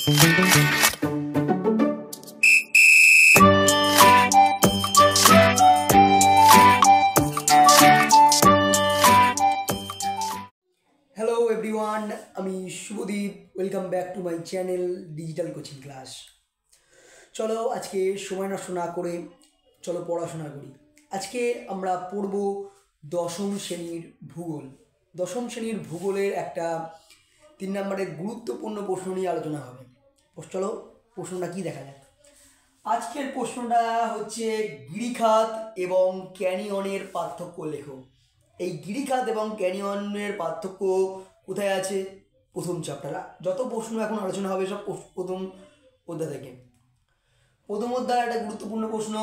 Hello everyone, আমি Shubhadeep. Welcome back to my channel digital coaching class. চলো আজকে সময় নষ্ট না করে চলো পড়াশোনা করি। আজকে আমরা পড়ব দশম শ্রেণীর ভূগোল। দশম শ্রেণীর ভূগোলের একটা 3 নম্বরের গুরুত্বপূর্ণ প্রশ্ন নিয়ে আলোচনা হবে। চলো প্রশ্নটা কি দেখা যায়। আজকের প্রশ্নটা হচ্ছে গিরিখাত এবং ক্যানিয়নের পার্থক্য লেখো। এই গিরিখাত এবং ক্যানিয়নের পার্থক্য কোথায় আছে? প্রথম চ্যাপ্টার। যত প্রশ্ন এখন আলোচনা হবে সব প্রথম অধ্যায় থেকে। প্রথম অধ্যায় একটা গুরুত্বপূর্ণ প্রশ্ন।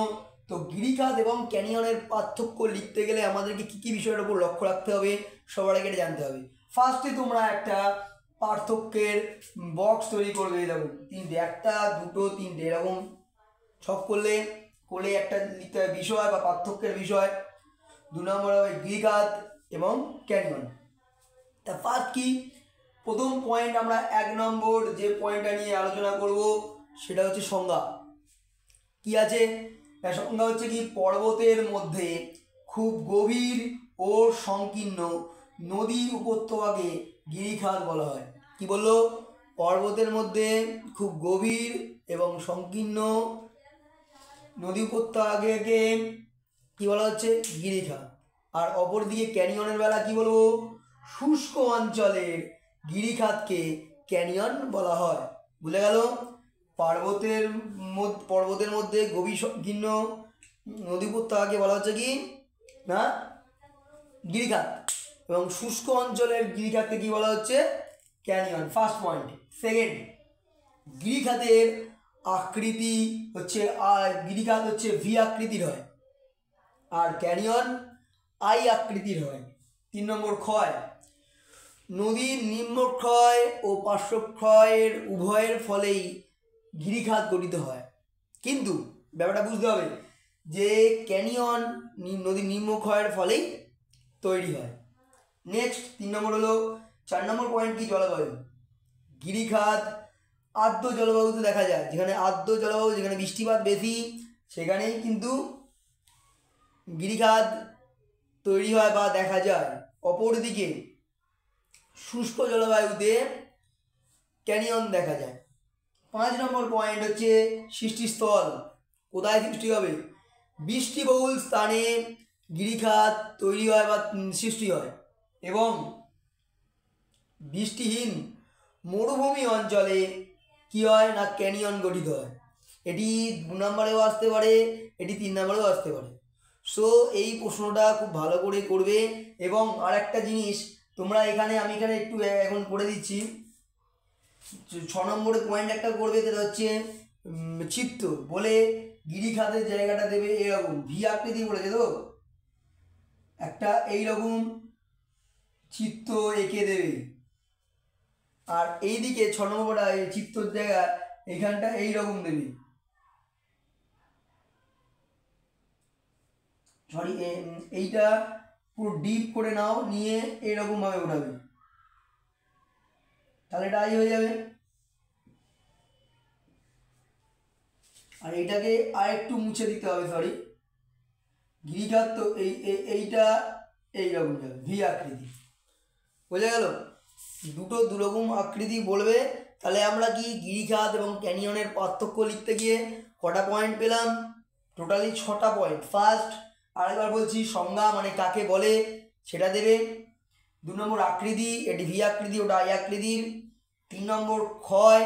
তো গিরিখাত এবং ক্যানিয়নের পার্থক্য লিখতে গেলে আমাদেরকে কী কী বিষয়ের উপর লক্ষ্য রাখতে হবে সবার আগে জানতে হবে। ফার্স্টে তোমরা একটা পার্থক্যের বক্স তৈরি করবে। এরকম 3টে, 1 2 3টে এরকম ছক করলে একটা লিখতে হবে বিষয় বা পার্থক্যের বিষয়। 2 নম্বর হবে গিরিখাত এবং ক্যানিয়ন। তা ফার্স্ট কি, প্রথম পয়েন্ট আমরা 1 নম্বর যে পয়েন্টটা নিয়ে আলোচনা করব সেটা হচ্ছে সংজ্ঞা। কি আছে? সংজ্ঞা হচ্ছে কি, পর্বতের মধ্যে খুব গভীর ও সংকীর্ণ নদী উপত্যকাকে গিরিখাত বলা হয়। কি বললো? পর্বতের মধ্যে খুব গভীর এবং সংকীর্ণ নদী উপত্যকাকে কি বলা হচ্ছে? গিরিখাত। আর অপরদিকে ক্যানিয়নের বেলা কি বলবো? শুষ্ক অঞ্চলের গিরিখাতকে ক্যানিয়ন বলা হয়। বুঝে গেল? পর্বতের মধ্যে গভীর সংকীর্ণ নদী উপত্যকাকে বলা হচ্ছে কি না গিরিখাত, এবং শুষ্ক অঞ্চলের গিরিখাতকে কি বলা হচ্ছে? ক্যানিয়ন। First point. সেকেন্ড, গিরিখাতের আকৃতি হচ্ছে গিরিখাত হচ্ছে ভি আকৃতির হয় আর ক্যানিয়ন আই আকৃতির হয়। 3 নম্বর ক্ষয়, নদীর নিম্নক্ষয় ও পার্শ্বক্ষয়ের উভয়ের ফলেই গিরিখাত গঠিত হয়। কিন্তু ব্যাপারটা বুঝতে হবে যে ক্যানিয়ন নদীর নিম্নক্ষয়ের ফলেই তৈরি হয়। নেক্সট 3 নম্বর হলো 4 নম্বর পয়েন্ট কি? জলবায়ু। গিরিখাত আর্দ্র জলবায়ুতে দেখা যায়। যেখানে আর্দ্র জলবায়ু, যেখানে বৃষ্টিপাত বেশি, সেখানেই কিন্তু গিরিখাত তৈরি হয় বা দেখা যায়। অপরদিকে শুষ্ক জলবায়ুতে ক্যানিয়ন দেখা যায়। 5 নম্বর পয়েন্ট হচ্ছে সৃষ্টিস্থল। কোথায় সৃষ্টি হবে? বৃষ্টিবহুল স্থানে গিরিখাত তৈরি হয় বা সৃষ্টি হয়, এবং বৃষ্টিহীন মরুভূমি অঞ্চলে কি হয় না ক্যানিয়ন গঠিত হয়। এটি 2 নম্বরেও আসতে পারে, এটি 3 নম্বরেও আসতে পারে। সো এই প্রশ্নটা খুব ভালো করে করবে। এবং আর একটা জিনিস তোমরা আমি এখানে একটু এখন করে দিচ্ছি। 6 নম্বরের পয়েন্ট একটা করবে, সেটা হচ্ছে চিত্র বলে গিরিখাতের জায়গাটা দেবে এরকম ভি আকৃতি বলেছে। তো একটা এইরকম চিত্র এঁকে দেবে, আর এইদিকে 6 নম্বরটা এই চিত্রের জায়গা এখানটা এইরকম দেবে। সরি, এইটা পুরো ডিপ করে নাও, নিয়ে এইরকম ভাবে উঠাবে, তাহলে এটা আই হয়ে যাবে। আর এইটাকে আর একটু মুছে দিতে হবে। সরি, গিরিখাত তো এইটা এইরকম যাবে ভি আকৃতি। বোঝা গেল? দু রকম আকৃতি বলবে। তাহলে আমরা কি গিরিখাত এবং ক্যানিয়নের পার্থক্য লিখতে গিয়ে কটা পয়েন্ট পেলাম? টোটালি 6টা পয়েন্ট। ফার্স্ট, আরেকবার বলছি, সংজ্ঞা মানে কাকে বলে সেটা দেবে। 2 নম্বর আকৃতি, এটি ভি আকৃতি, ওটা আই আকৃতির। 3 নম্বর ক্ষয়,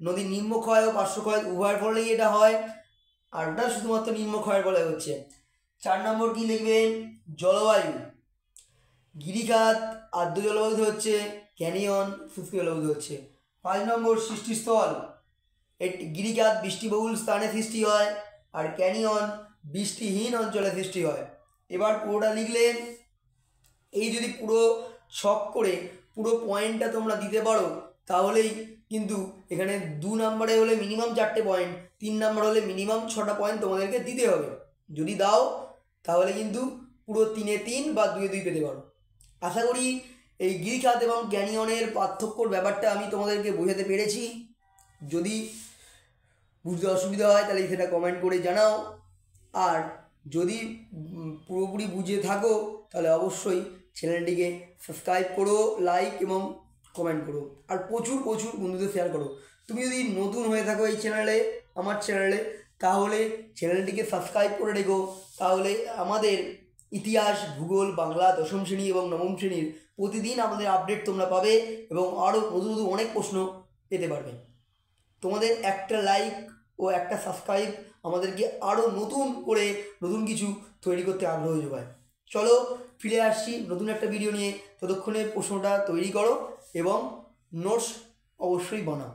নদীর নিম্নক্ষয় ও পার্শ্বক্ষয় উভয়ের ফলেই এটা হয়, আর ওটা শুধুমাত্র নিম্নক্ষয়ের ফলে হচ্ছে। 4 নম্বর কি লিখবে? জলবায়ু। গিরিখাত আর্দ্র জলবায়ুতে হচ্ছে, ক্যানিয়ন শুষ্ক জলবায়ুতে হচ্ছে। 5 নম্বর সৃষ্টিস্থল। গিরিখাত বৃষ্টিবহুল স্থানে সৃষ্টি হয়, আর ক্যানিয়ন বৃষ্টিহীন অঞ্চলে সৃষ্টি হয়। এবার পুরোটা লিখলে, এই যদি পুরো ছক করে পুরো পয়েন্টটা তোমরা দিতে পারো, তাহলেই কিন্তু এখানে 2 নম্বরে হলে মিনিমাম 4টে পয়েন্ট, 3 নম্বর হলে মিনিমাম 6টা পয়েন্ট তোমাদেরকে দিতে হবে। যদি দাও তাহলে কিন্তু পুরো 3-এ 3 বা 2-এ 2 পেতে পারো। আশা করি এই গিরিখাত এবং ক্যানিয়নের পার্থক্যর ব্যাপারটা আমি তোমাদেরকে বোঝাতে পেরেছি। যদি বুঝতে অসুবিধা হয় তাহলে সেটা কমেন্ট করে জানাও, আর যদি পুরোপুরি বুঝে থাকো তাহলে অবশ্যই চ্যানেলটিকে সাবস্ক্রাইব করো, লাইক এবং কমেন্ট করো, আর প্রচুর প্রচুর বন্ধুদের শেয়ার করো। তুমি যদি নতুন হয়ে থাকো এই চ্যানেলে, আমার চ্যানেলে, তাহলে চ্যানেলটিকে সাবস্ক্রাইব করে রেখো। তাহলে আমাদের ইতিহাস, ভূগোল, বাংলা দশম শ্রেণী এবং নবম শ্রেণীর প্রতিদিন আমাদের আপডেট তোমরা পাবে এবং আরও নতুন নতুন অনেক প্রশ্ন পেতে পারবে। তোমাদের একটা লাইক ও একটা সাবস্ক্রাইব আমাদেরকে আরও নতুন করে নতুন কিছু তৈরি করতে আগ্রহ যোগায়। চলো ফিরে আসছি নতুন একটা ভিডিও নিয়ে। ততক্ষণে প্রশ্নটা তৈরি করো এবং নোটস অবশ্যই বানাও।